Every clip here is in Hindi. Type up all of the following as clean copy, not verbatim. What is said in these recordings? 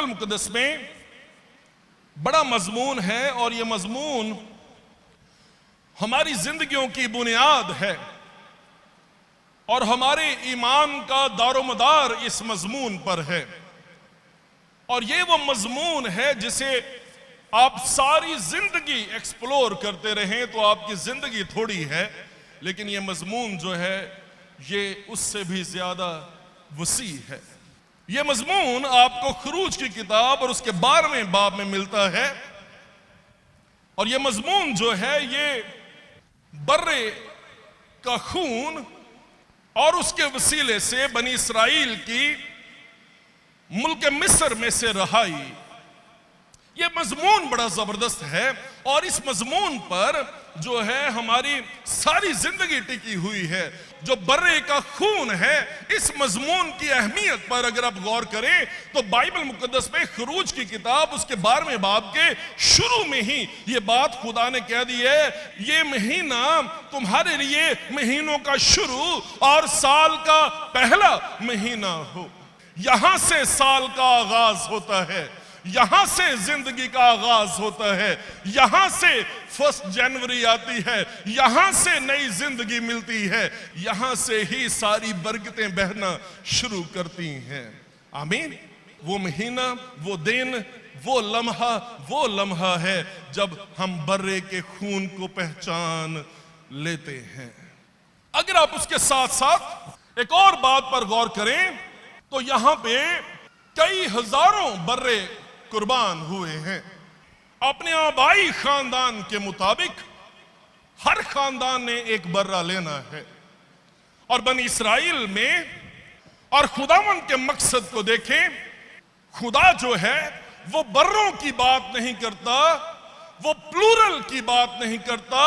मुकद्दस में बड़ा मजमून है और यह मजमून हमारी जिंदगियों की बुनियाद है और हमारे ईमान का दारोमदार इस मजमून पर है। और ये वो मजमून है जिसे आप सारी जिंदगी एक्सप्लोर करते रहें तो आपकी जिंदगी थोड़ी है, लेकिन ये मजमून जो है ये उससे भी ज्यादा वसी है। ये मजमून आपको खुरूज की किताब और उसके 12वें बाब में मिलता है। और ये मजमून जो है ये बर्रे का खून और उसके वसीले से बनी इसराइल की मुल्क मिस्र में से रहाई, ये मजमून बड़ा जबरदस्त है। और इस मजमून पर जो है हमारी सारी जिंदगी टिकी हुई है। जो बर्रे का खून है, इस मजमून की अहमियत पर अगर आप गौर करें तो बाइबल मुकद्दस में खुरूज की किताब उसके 12वें बाब के शुरू में ही ये बात खुदा ने कह दी है, ये महीना तुम्हारे लिए महीनों का शुरू और साल का पहला महीना हो। यहां से साल का आगाज होता है, यहां से जिंदगी का आगाज होता है, यहां से 1 जनवरी आती है, यहां से नई जिंदगी मिलती है, यहां से ही सारी बरकतें बहना शुरू करती हैं। आमीन। वो महीना, वो दिन, वो लम्हा है जब हम बर्रे के खून को पहचान लेते हैं। अगर आप उसके साथ साथ एक और बात पर गौर करें तो यहां पे कई हजारों बर्रे कुर्बान हुए हैं। अपने आबाई खानदान के मुताबिक हर खानदान ने एक बर्रा लेना है। और बनी इसराइल में और खुदावंद के मकसद को देखें, खुदा जो है वो बर्रों की बात नहीं करता, वो प्लूरल की बात नहीं करता,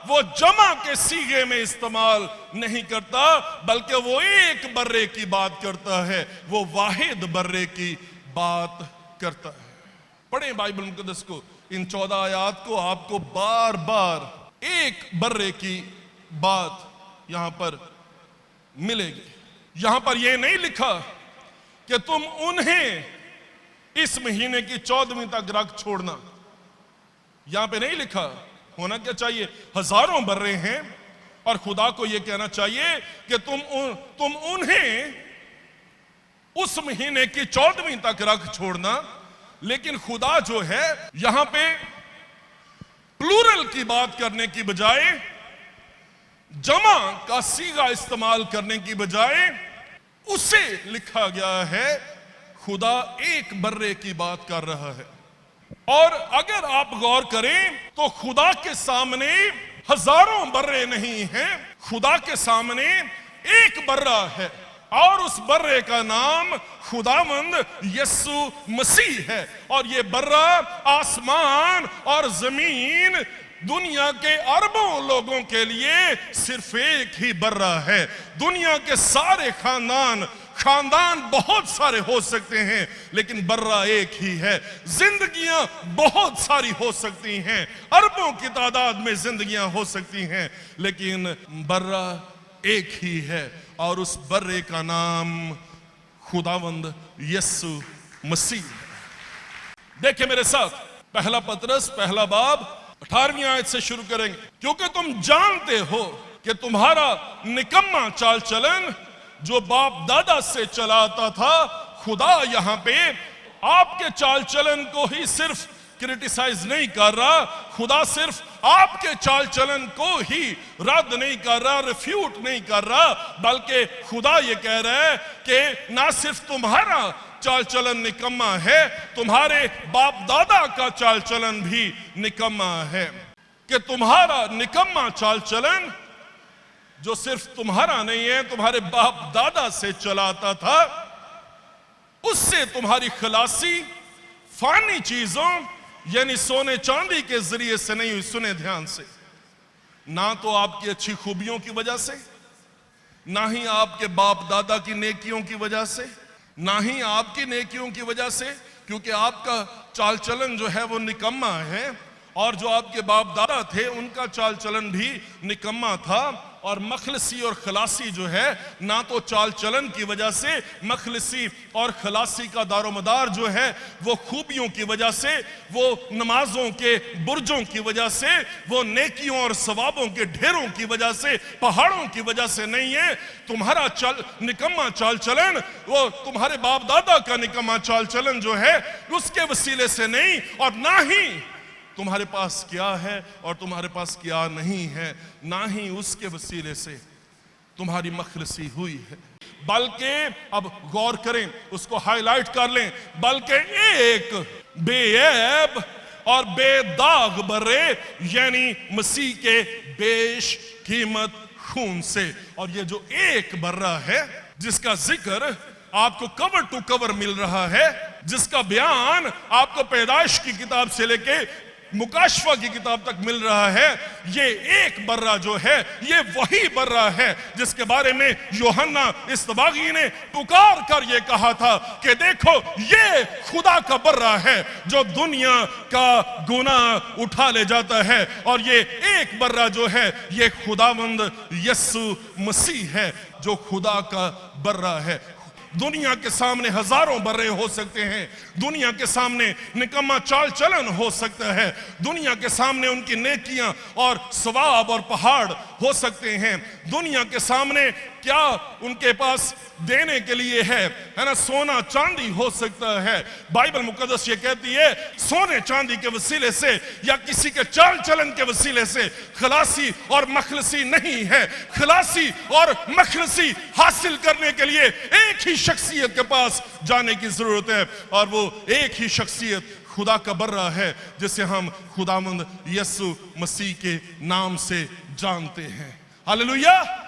वो जमा के सीगे में इस्तेमाल नहीं करता, बल्कि वो एक बर्रे की बात करता है, वो वाहिद बर्रे की बात करता है। पढ़ें बाइबल मुकद्दस को, इन 14 आयात को, आपको बार बार एक बर्रे की बात यहां पर मिलेगी। यहां पर यह नहीं लिखा कि तुम उन्हें इस महीने की 14वीं तक रख छोड़ना, यहां पे नहीं लिखा। होना क्या चाहिए? हजारों बर्रे हैं और खुदा को यह कहना चाहिए कि तुम उन्हें उस महीने की 14वीं तक रख छोड़ना। लेकिन खुदा जो है यहां पे प्लूरल की बात करने की बजाय, जमा का सीगा इस्तेमाल करने की बजाय, उसे लिखा गया है खुदा एक बर्रे की बात कर रहा है। और अगर आप गौर करें तो खुदा के सामने हजारों बर्रे नहीं हैं, खुदा के सामने एक बर्रा है और उस बर्रे का नाम खुदावंद यीशु मसीह है। और ये बर्रा आसमान और जमीन, दुनिया के अरबों लोगों के लिए सिर्फ एक ही बर्रा है। दुनिया के सारे खानदान बहुत सारे हो सकते हैं, लेकिन बर्रा एक ही है। जिंदगियां बहुत सारी हो सकती हैं, अरबों की तादाद में जिंदगियां हो सकती हैं, लेकिन बर्रा एक ही है और उस बर्रे का नाम खुदावंद यीशु मसीह है। देखिए मेरे साथ, पहला पतरस पहला बाब 18वीं आयत से शुरू करेंगे। क्योंकि तुम जानते हो कि तुम्हारा निकम्मा चाल चलन जो बाप दादा से चला आता था, खुदा यहां पे आपके चाल चलन को ही सिर्फ क्रिटिसाइज नहीं कर रहा, खुदा सिर्फ आपके चाल चलन को ही रद्द नहीं कर रहा, रिफ्यूट नहीं कर रहा, बल्कि खुदा ये कह रहा है कि ना सिर्फ तुम्हारा चाल चलन निकम्मा है, तुम्हारे बाप दादा का चाल चलन भी निकम्मा है। कि तुम्हारा निकम्मा चाल चलन जो सिर्फ तुम्हारा नहीं है, तुम्हारे बाप दादा से चलाता था, उससे तुम्हारी खलासी फानी चीजों यानी सोने चांदी के जरिए से नहीं हुई। सुने ध्यान से, ना तो आपकी अच्छी खूबियों की वजह से, ना ही आपके बाप दादा की नेकियों की वजह से, ना ही आपकी नेकियों की वजह से, क्योंकि आपका चाल चलन जो है वो निकम्मा है, और जो आपके बाप दादा थे उनका चाल चलन भी निकम्मा था। और मखलसी और खलासी जो है, ना तो चाल चलन की वजह से, मखलसी और खलासी का दारोमदार जो है वो खूबियों की वजह से, वो नमाजों के बुर्जों की वजह से, वो नेकियों और सवाबों के ढेरों की वजह से, पहाड़ों की वजह से नहीं है। तुम्हारा निकम्मा चाल चलन, वो तुम्हारे बाप दादा का निकम्मा चाल चलन जो है उसके वसीले से नहीं, और ना ही तुम्हारे पास क्या है और तुम्हारे पास क्या नहीं है, ना ही उसके वसीले से तुम्हारी मखलसी हुई है। बल्कि अब गौर करें, उसको हाईलाइट कर लें, बल्कि एक बेऐब और बेदाग बर्रे यानी मसीह के बेश कीमत खून से। और ये जो एक बर्रा है जिसका जिक्र आपको कवर टू कवर मिल रहा है, जिसका बयान आपको पैदाइश की किताब से लेके मुकाशफा की किताब तक मिल रहा है, ये एक बर्रा जो है ये वही बर्रा है जिसके बारे में यूहन्ना इस्तबागी ने पुकार कर ये कहा था कि देखो ये खुदा का बर्रा है जो दुनिया का गुनाह उठा ले जाता है। और ये एक बर्रा जो है ये खुदावंद यस्सु मसीह है जो खुदा का बर्रा है। दुनिया के सामने हजारों बर्रे हो सकते हैं, दुनिया के सामने निकम्मा चाल चलन हो सकता है, दुनिया के सामने उनकी नेकियां और सवाब और पहाड़ हो सकते हैं, दुनिया के सामने क्या उनके पास देने के लिए है ना, सोना चांदी हो सकता है। बाइबल मुकद्दस ये कहती है सोने चांदी के वसीले से या किसी के चाल चलन के वसीले से खलासी और मखलसी नहीं है। खलासी और मखलसी हासिल करने के लिए एक ही शख्सियत के पास जाने की जरूरत है, और वो एक ही शख्सियत खुदा का बर्रा है जिसे हम खुदावंद यस्सु मसीह के नाम से जानते हैं। हालेलुया।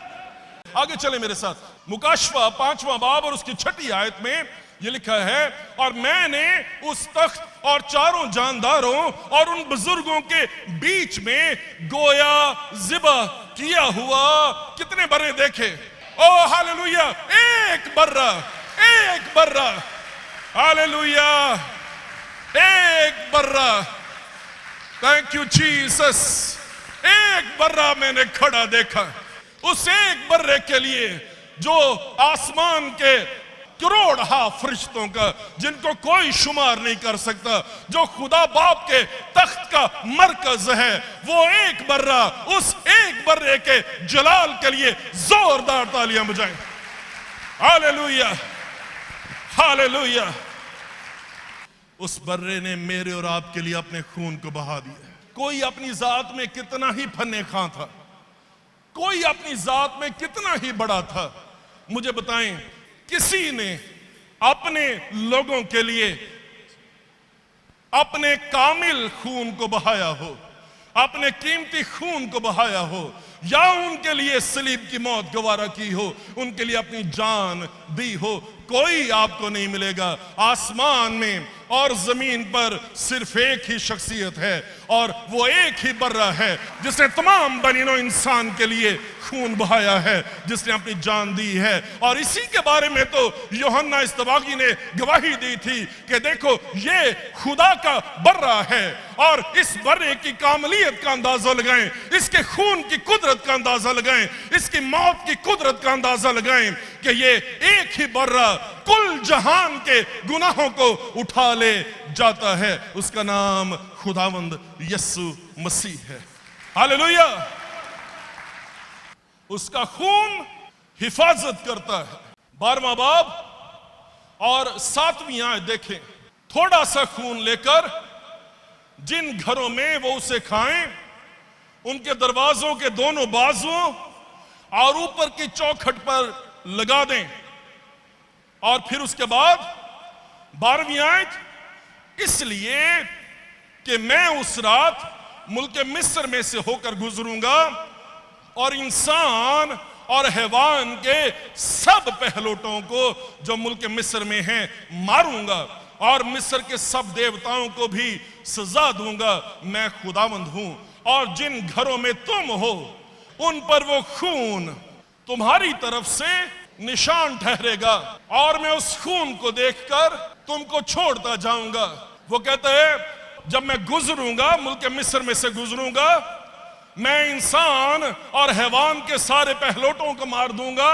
आगे चले मेरे साथ, मुकाशफा 5वां बाब और उसकी 6ठी आयत में ये लिखा है, और मैंने उस तख्त और चारों जानदारों और उन बुजुर्गों के बीच में गोया ज़िबा किया हुआ कितने बर्रे देखे। ओ हालेलुया, एक बर्रा, एक बर्रा, हालेलुया, एक बर्रा। Thank you Jesus. एक बर्रा मैंने खड़ा देखा, उस एक बर्रे के लिए जो आसमान के करोड़ फरिश्तों का जिनको कोई शुमार नहीं कर सकता, जो खुदा बाप के तख्त का मरकज है, वो एक बर्रा, उस एक बर्रे के जलाल के लिए जोरदार तालियां बजाएं। Hallelujah, hallelujah. उस बर्रे ने मेरे और आपके लिए अपने खून को बहा दिया। कोई अपनी जात में कितना ही फन्ने खां था, कोई अपनी जात में कितना ही बड़ा था, मुझे बताएं, किसी ने अपने लोगों के लिए अपने कामिल खून को बहाया हो, अपने कीमती खून को बहाया हो, या उनके लिए सलीब की मौत गवारा की हो, उनके लिए अपनी जान दी हो, कोई आपको नहीं मिलेगा। आसमान में और जमीन पर सिर्फ एक ही शख्सियत है, और वो एक ही बर्रा है जिसने तमाम बनीनो इंसान के लिए खून बहाया है, जिसने अपनी जान दी है। और इसी के बारे में तो यूहन्ना इस्तबागी ने गवाही दी थी कि देखो ये खुदा का बर्रा है, और इस बर्रे की कामलियत का अंदाजा लगाएं, इसके खून की कुदरत का अंदाजा लगाएं, इसकी मौत की कुदरत का अंदाजा लगाएं कि ये एक ही बर्रा कुल जहान के गुनाहों को उठा ले जाता है। उसका नाम खुदावंद यस्सु मसीह है। हालेलुया। उसका खून हिफाजत करता है। 12वां बाब और 7वीं आयत देखें, थोड़ा सा खून लेकर जिन घरों में वो उसे खाएं उनके दरवाजों के दोनों बाजुओं और ऊपर की चौखट पर लगा दें। और फिर उसके बाद 12वीं आयत, इसलिए कि मैं उस रात मुल्क मिस्र में से होकर गुजरूंगा और इंसान और हैवान के सब पहलोटों को जो मुल्क मिस्र में हैं मारूंगा, और मिस्र के सब देवताओं को भी सजा दूंगा। मैं खुदावंद हूं। और जिन घरों में तुम हो उन पर वो खून तुम्हारी तरफ से निशान ठहरेगा, और मैं उस खून को देखकर तुमको छोड़ता जाऊंगा। वो कहते हैं जब मैं गुजरूंगा, मुल्क मिस्र में से गुजरूंगा, मैं इंसान और हैवान के सारे पहलोटों को मार दूंगा।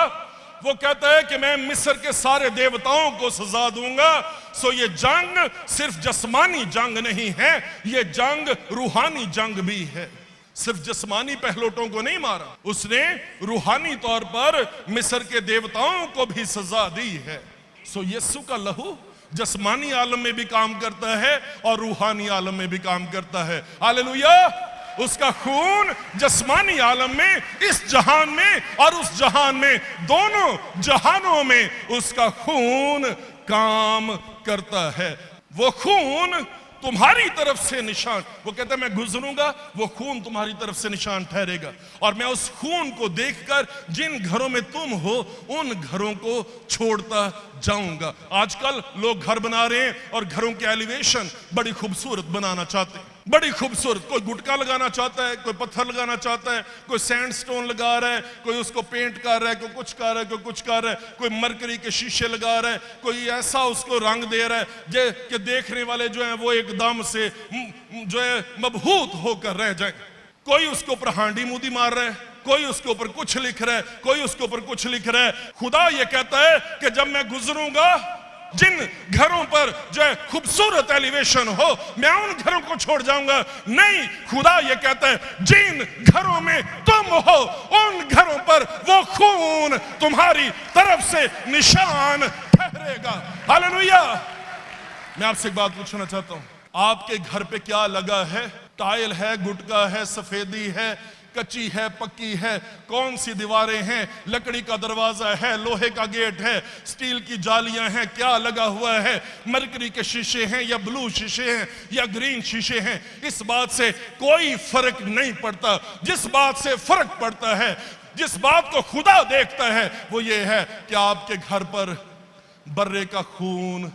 वो कहता है कि मैं मिस्र के सारे देवताओं को सजा दूंगा। सो ये जंग सिर्फ जिस्मानी जंग नहीं है, ये जंग रूहानी जंग भी है। सिर्फ जिस्मानी पहलोटों को नहीं मारा, उसने रूहानी तौर पर मिस्र के देवताओं को भी सजा दी है। सो यीशु का लहू जिस्मानी आलम में भी काम करता है और रूहानी आलम में भी काम करता है। हालेलुया। उसका खून जिस्मानी आलम में, इस जहान में और उस जहान में, दोनों जहानों में उसका खून काम करता है। वो खून तुम्हारी तरफ से निशान, वो कहता है मैं गुजरूंगा, वो खून तुम्हारी तरफ से निशान ठहरेगा। और मैं उस खून को देखकर जिन घरों में तुम हो उन घरों को छोड़ता जाऊंगा। आजकल लोग घर बना रहे हैं और घरों के एलिवेशन बड़ी खूबसूरत बनाना चाहते हैं, बड़ी खूबसूरत। कोई गुटका लगाना चाहता है, कोई पत्थर लगाना चाहता है, कोई सैंडस्टोन लगा रहा है, कोई उसको पेंट कर रहा है, कोई कुछ कर रहा है, कोई कुछ कर रहा है, कोई मरकरी के शीशे लगा रहा है, कोई ऐसा उसको रंग दे रहा है कि देखने वाले जो हैं वो एकदम से जो है मबहूत होकर रह जाए। कोई उसके ऊपर हांडी मुदी मार रहा है, कोई उसके ऊपर कुछ लिख रहा है, कोई उसके ऊपर कुछ लिख रहा है। खुदा ये कहता है कि जब मैं गुजरूंगा, जिन घरों पर जो है खूबसूरत एलिवेशन हो, मैं उन घरों को छोड़ जाऊंगा। नहीं, खुदा ये कहता है जिन घरों में तुम हो उन घरों पर वो खून तुम्हारी तरफ से निशान ठहरेगा। हालेलुया। मैं आपसे एक बात पूछना चाहता हूं, आपके घर पे क्या लगा है? टाइल है, गुटका है, सफेदी है, कच्ची है, पक्की है, कौन सी दीवारें हैं, लकड़ी का दरवाजा है, लोहे का गेट है, स्टील की जालियां हैं, क्या लगा हुआ है? मरकरी के शीशे हैं या ब्लू शीशे हैं या ग्रीन शीशे हैं, इस बात से कोई फर्क नहीं पड़ता। जिस बात से फर्क पड़ता है, जिस बात को खुदा देखता है, वो ये है कि आपके घर पर बर्रे का खून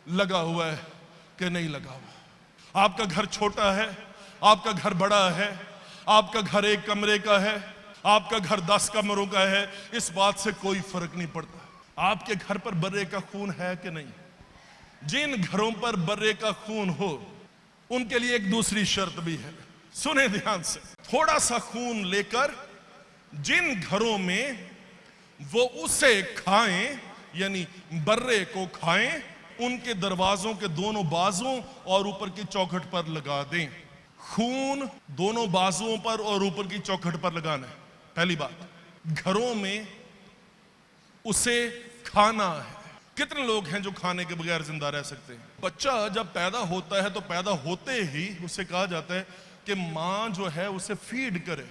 लगा हुआ है कि नहीं लगा हुआ। आपका घर छोटा है, आपका घर बड़ा है, आपका घर एक कमरे का है, आपका घर 10 कमरों का है, इस बात से कोई फर्क नहीं पड़ता। आपके घर पर बर्रे का खून है कि नहीं? जिन घरों पर बर्रे का खून हो उनके लिए एक दूसरी शर्त भी है, सुने ध्यान से। थोड़ा सा खून लेकर जिन घरों में वो उसे खाएं, यानी बर्रे को खाएं, उनके दरवाजों के दोनों बाजुओं और ऊपर की चौखट पर लगा दें। खून दोनों बाजुओं पर और ऊपर की चौखट पर लगाना है। पहली बात, घरों में उसे खाना है। कितने लोग हैं जो खाने के बगैर जिंदा रह सकते हैं? बच्चा जब पैदा होता है तो पैदा होते ही उसे कहा जाता है कि मां जो है उसे फीड करे।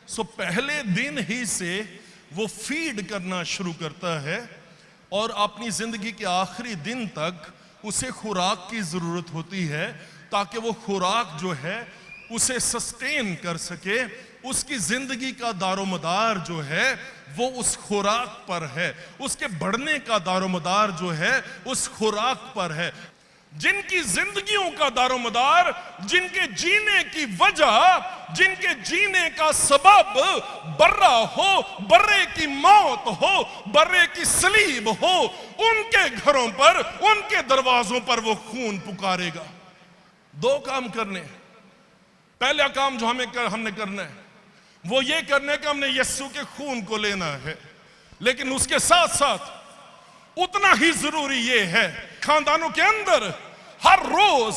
सो पहले दिन ही से वो फीड करना शुरू करता है और अपनी जिंदगी के आखिरी दिन तक उसे खुराक की जरूरत होती है, ताकि वो खुराक जो है उसे सस्टेन कर सके। उसकी जिंदगी का दारोमदार जो है वो उस खुराक पर है, उसके बढ़ने का दारोमदार जो है उस खुराक पर है। जिनकी जिंदगियों का दारोमदार, जिनके जीने की वजह, जिनके जीने का सबब बर्रा हो, बर्रे की मौत हो, बर्रे की सलीब हो, उनके घरों पर, उनके दरवाजों पर वो खून पुकारेगा। 2 काम करने। पहला काम जो हमने करना है वो ये करना है कि हमने यीशु के खून को लेना है, लेकिन उसके साथ साथ उतना ही जरूरी ये है खानदानों के अंदर हर रोज,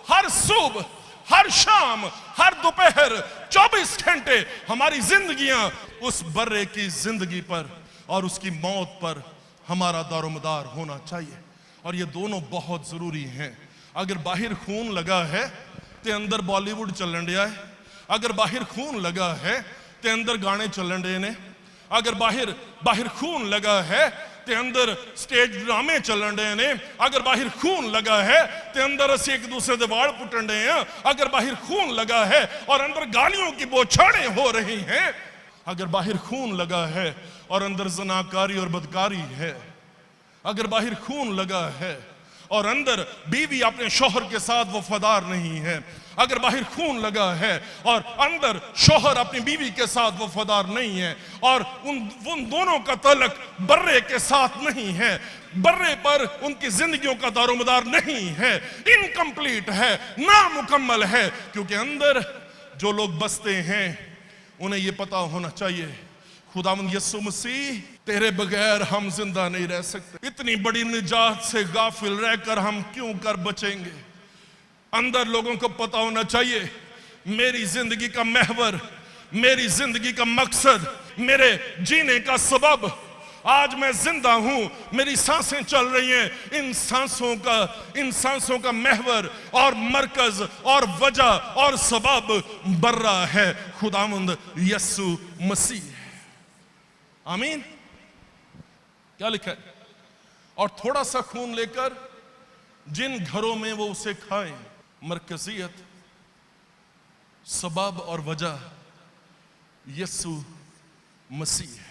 हर सुबह, हर शाम, हर दोपहर 24 घंटे हमारी जिंदगियां उस बर्रे की जिंदगी पर और उसकी मौत पर हमारा दारोमदार होना चाहिए। और ये दोनों बहुत जरूरी हैं। अगर बाहर खून लगा है ते अंदर बॉलीवुड चलन रहा है, अगर बाहर खून लगा है ते अंदर गाने चलन रहे ने, अगर बाहर खून लगा है ते अंदर स्टेज ड्रामे चलन रहे ने, अगर बाहर खून लगा है ते अंदर असी एक दूसरे दे वाल पुटन रहे हैं, अगर बाहर खून लगा है और अंदर गालियों की बौछारें हो रही हैं, अगर बाहर खून लगा है और अंदर जनाकारी और बदकारी है, अगर बाहर खून लगा है और अंदर बीवी अपने शौहर के साथ वफादार नहीं है, अगर बाहर खून लगा है और अंदर शौहर अपनी बीवी के साथ वफादार नहीं है और उन दोनों का तलक बर्रे के साथ नहीं है, बर्रे पर उनकी जिंदगियों का दारोमदार नहीं है, इनकम्प्लीट है, नामुकम्मल है, क्योंकि अंदर जो लोग बसते हैं उन्हें ये पता होना चाहिए खुदावंद यीशु मसीह तेरे बगैर हम जिंदा नहीं रह सकते। इतनी बड़ी निजात से गाफिल रहकर हम क्यों कर बचेंगे। अंदर लोगों को पता होना चाहिए मेरी जिंदगी का महवर, मेरी जिंदगी का मकसद, मेरे जीने का सबब, आज मैं जिंदा हूं, मेरी सांसें चल रही हैं, इन सांसों का महवर और मरकज और वजह और सबब बढ़ रहा है खुदावंद यीशु मसीह। आमीन। क्या लिखा है? और थोड़ा सा खून लेकर जिन घरों में वो उसे खाएं, मरकजियत, सबब और वजह यीशु मसीह है।